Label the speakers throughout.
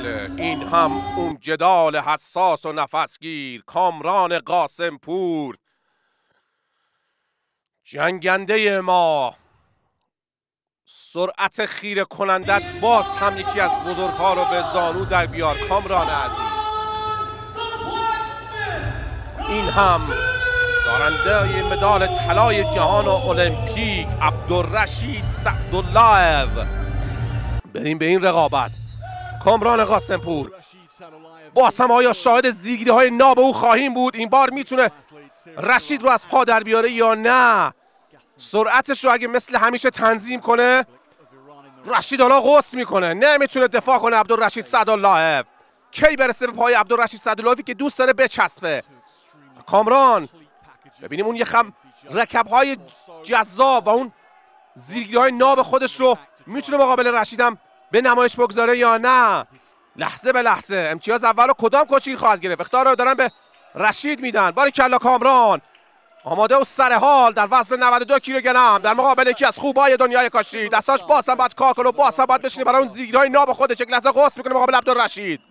Speaker 1: بله این هم اون جدال حساس و نفسگیر، کامران قاسم پور جنگنده ما. سرعت خیره کنندت باز هم یکی از بزرگها رو به زانو در بیار کامران عزیز. این هم دارنده مدال طلای جهان و المپیک عبدالرشید سعدالله. بریم به این رقابت. کامران قاسم پور باز هم آیا شاهد زیرگیری های ناب او خواهیم بود؟ این بار میتونه رشید رو از پا در بیاره یا نه؟ سرعتش رو اگه مثل همیشه تنظیم کنه رشید حالا غص میکنه، نمیتونه دفاع کنه عبدالرشید سعدالله. کی برسه به پای عبدالرشید سعدالله که دوست داره بچسبه؟ کامران ببینیم اون یه رکب‌های جذاب و اون زیرگیری‌های ناب خودش رو میتونه مقابل رشیدم به نمایش بگذاره یا نه. لحظه به لحظه امتیاز اول رو کدام کوچیک خواهد گرفت؟ اختیار رو دارن به رشید میدن. باریکلا کامران آماده و سر حال در وزن 92 کیلوگرم در مقابل یکی از خوبای دنیای کاشی. دستاش باز هم باید کار کنه و باز هم باید بشینه برای اون زیرگیری‌های ناب خودش. یک لحظه قص میکنه مقابل عبدالرشید.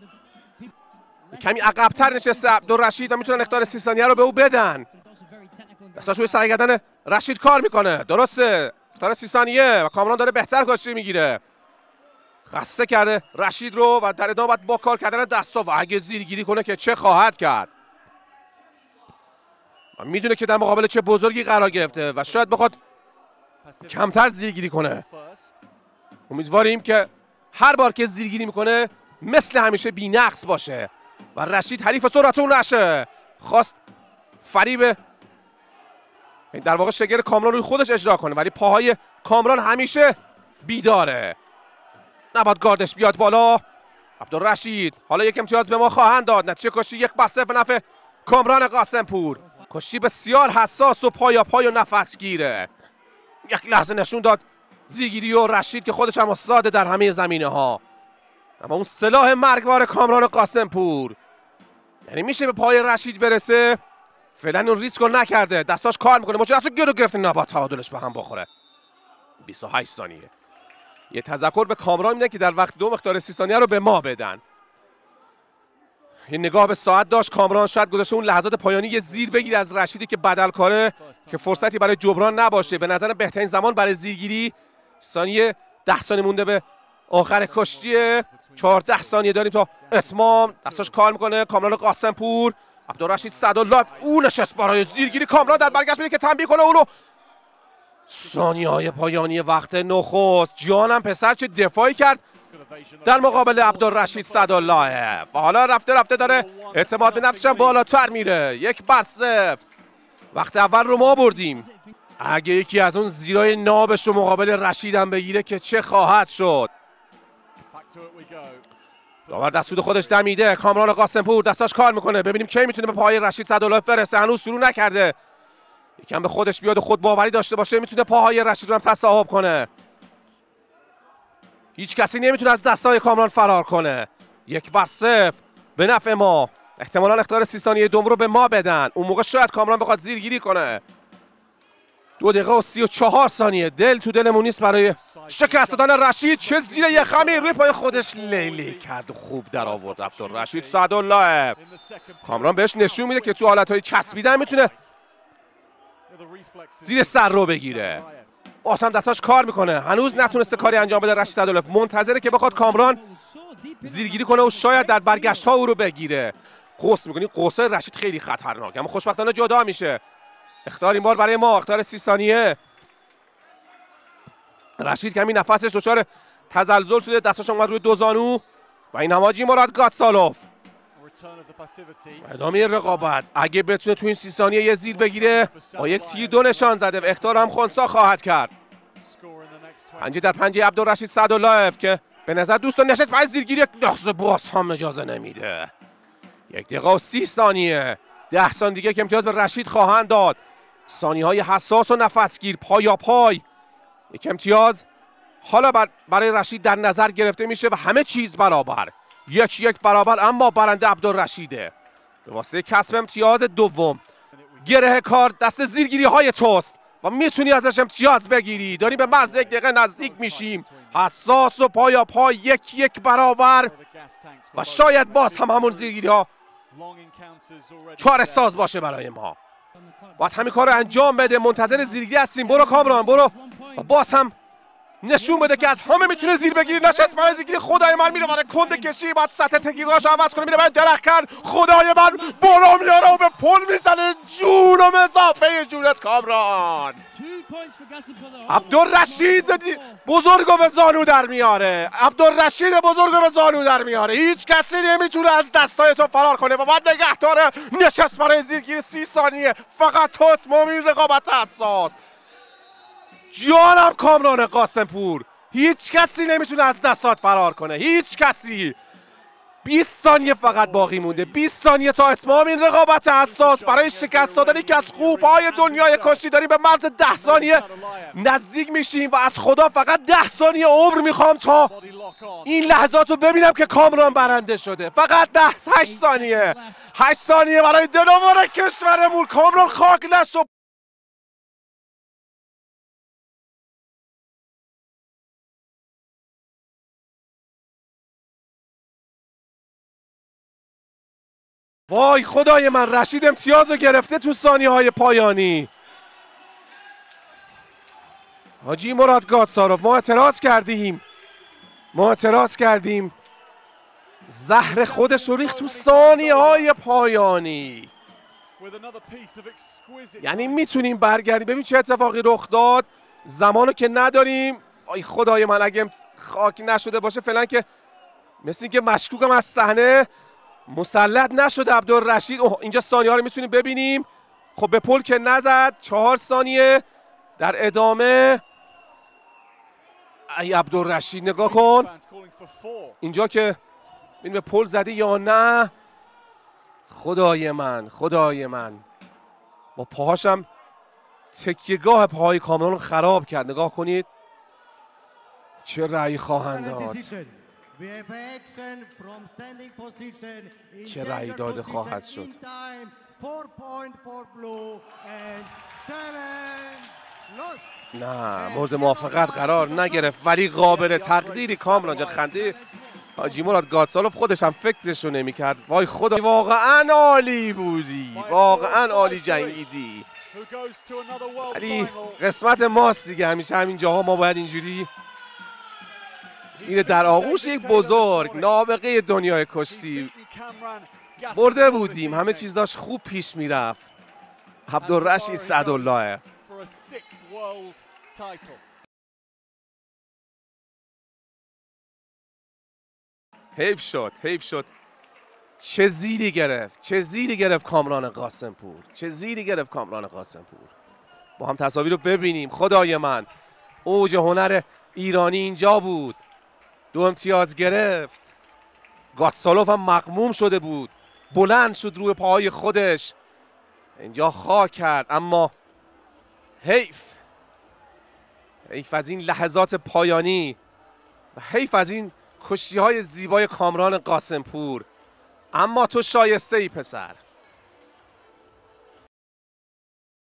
Speaker 1: کمی عقب‌تر نشسته عبدالرشید و میتونن اختیار 30 ثانیه رو به او بدن. دستاش روی سرگردن رشید کار میکنه. درسته اختیار 30 ثانیه و کامران داره بهتر کاشی میگیره. خسته کرده رشید رو و در ادامه باید با کار کردن دستا و اگه زیرگیری کنه که چه خواهد کرد. و میدونه که در مقابل چه بزرگی قرار گرفته و شاید بخواد کمتر زیرگیری کنه. امیدواریم که هر بار که زیرگیری میکنه مثل همیشه بی‌نقص باشه و رشید حریف سرعت اون نشه. خواست فریب در واقع شگر کامران روی خودش اجرا کنه ولی پاهای کامران همیشه بیداره. نباید گاردش بیاد بالا. عبدالرشید حالا یک امتیاز به ما خواهند داد. نتیجه کشی 1-0 به نفع کامران قاسم پور. کشی بسیار حساس و پای و نفسگیره. یک لحظه نشون داد زیرگیری و رشید که خودش هم استاده در همه زمینه ها. اما اون سلاح مرگبار کامران قاسم پور یعنی میشه به پای رشید برسه. فعلا اون ریسک رو نکرده. دستاش کار میکنه. مجدد گرو گرفته نباید تعادلش به هم بخوره. 28 ثانیه. یه تذکر به کامران میدن که در وقت 2 مقدار 30 ثانیه رو به ما بدن. یه نگاه به ساعت داشت کامران. شاید گذاشته اون لحظات پایانی یه زیر بگیره از رشیدی که بدل کاره که فرصتی برای جبران نباشه. به نظر بهترین زمان برای زیرگیری ثانیه 10 ثانیه مونده به آخر کشتی. 14 ثانیه داریم تا اتمام. دستاش کار میکنه کامران قاسم پور. عبدالرشید سعدالله او نشست برای زیرگیری. کامران در برگشت میده که تنبیه کنه اونو. ثانیه‌های پایانی وقت نخست. جانم پسر چه دفاعی کرد در مقابل عبدالرشید سعدالله و حالا رفته داره اعتماد به نفسش بالاتر میره. 1-0 وقت اول رو ما بردیم. اگه یکی از اون زیرای نابش رو مقابل رشیدم بگیره که چه خواهد شد. داور دستور خودش دمیده. کامران قاسم پور دستاش کار میکنه. ببینیم کی میتونه به پای رشید سعدالله فرسته. هنوز شروع نکرده. یکم به خودش بیاد و خود باوری داشته باشه میتونه پاهای رشید رو هم تصاحب کنه. هیچ کسی نمیتونه از دستای کامران فرار کنه. 1-0 به نفع ما. احتمالاً اختیار 30 ثانیه دوم رو به ما بدن. اون موقع شاید کامران بخواد زیرگیری کنه. 2 دقیقه و 34 ثانیه. دل تو دلمون نیست برای شکست دادن رشید. چه زیر یه خمی روی پای خودش لیلی کرد و خوب در آورد عبدالرشید سعدالله. کامران بهش نشون میده که تو حالتهای چسبیدن میتونه زیر سر رو بگیره. آسان دستاش کار میکنه. هنوز نتونسته کاری انجام بده رشید سعدالله. منتظره که بخواد کامران زیرگیری کنه و شاید در برگشت ها او رو بگیره. قوس میکنی. قوسای رشید خیلی خطرناک اما خوشبختانه جدا میشه. اختیار این بار برای ما. اختیار 30 ثانیه. رشید کمی نفسش دچار تزلزل شده. دستاش اومد روی 2 زانو و این هماجی مراد گاتسالوف. ادامه رقابت. اگه بتونه تو این 30 ثانیه یه زیر بگیره با یک تیر 2 نشان زده و اختیار هم خنثی خواهد کرد. 5 در 5 عبدالرشید سعدالله که به نظر دوست نشست برای زیرگیری. یک لحظه باز هم اجازه نمیده. 1 دقیقه و 30 ثانیه. 10 ثانیه دیگه که امتیاز به رشید خواهند داد. ثانیه‌های حساس و نفسگیر. پای یک امتیاز حالا برای رشید در نظر گرفته میشه و همه چیز برابر. 1-1 برابر اما برنده عبدالرشیده به واسطه کسب امتیاز دوم. گره کار دست زیرگیری های توست و میتونی ازش امتیاز بگیری. داریم به مرز 1 دقیقه نزدیک میشیم. حساس و پایا پا 1-1 برابر و شاید باز هم همون زیرگیری ها چاره ساز باشه برای ما. باید همین کار رو انجام بده. منتظر زیرگیری هستیم. برو کامران برو و باز هم نشون بده که از همه میتونه زیر بگیری. نشست برای زیرگیری. خدای من میره برای کنده کشی. باید سطح تکنیکاش عوض کنه. میره برای درخت. خدای من برو میاره و به پل میزنه. جونم اضافه جونت کامران. عبدالرشید بزرگو به زانو در میاره. عبدالرشید بزرگو به زانو در میاره. هیچ کسی نمیتونه از دستای تو فرار کنه و بعد نگه داره. نشست برای زیرگیری 30 ثانیه. فقط تو اتمام این رقابت حساس. جانم کامران قاسمپور، هیچ کسی نمیتونه از دستات فرار کنه. هیچ کسی. 20 ثانیه فقط باقی مونده. 20 ثانیه تا اتمام این رقابت حساس برای شکست دادن یکی از خوبهای دنیای کشتی. داریم به مرز 10 ثانیه نزدیک میشیم و از خدا فقط 10 ثانیه عمر میخوام تا این لحظات رو ببینم که کامران برنده شده. فقط 8 ثانیه. 8 ثانیه برای دلوار کشورمون. کامران خاک نشو. وای خدای من، رشید امتیاز رو گرفته تو ثانیه‌های پایانی. حاجی مراد گاتساروف ما اعتراض کردیم. زهر خودش رو ریخت تو ثانیه‌های پایانی. یعنی میتونیم برگردیم. ببین چه اتفاقی رخ داد. زمانو که نداریم. آی خدای من، اگه خاک نشده باشه فعلا که مثل اینکه مشکوکم از صحنه مسلط نشده عبدالرشید. اینجا ثانیه ها رو میتونیم ببینیم. خب به پل که نزد. 4 ثانیه در ادامه. ای عبدالرشید نگاه کن اینجا که این به پل زده یا نه. خدای من با پاهاشم تکیهگاه پاهای کامران رو خراب کرد. نگاه کنید چه رأی خواهند داد. چه رأی داده خواهد شد. نه مورد موافقت قرار نگرفت ولی قابل تقدیری. کامران جان خنده حاجی مراد گاتسالوف خودش هم فکرشو نمی‌کرد. وای خدا، واقعا عالی بودی، واقعا عالی جنگیدی. ولی قسمت ماست دیگه، همیشه همین جاها ما باید اینجوری میره در آغوش یک بزرگ نابغه دنیای کشتی. برده بودیم، همه چیز داشت خوب پیش میرفت. عبدالرشید سعدالله. حیف شد. چه زیری گرفت کامران قاسمپور. با هم تصاویر رو ببینیم. خدای من، اوج هنر ایرانی اینجا بود. 2 امتیاز گرفت. گاتسالوف هم مغموم شده بود، بلند شد روی پاهای خودش، اینجا خاک کرد. اما حیف از این لحظات پایانی و حیف از این کشتی‌های زیبای کامران قاسمپور. اما تو شایسته ای پسر.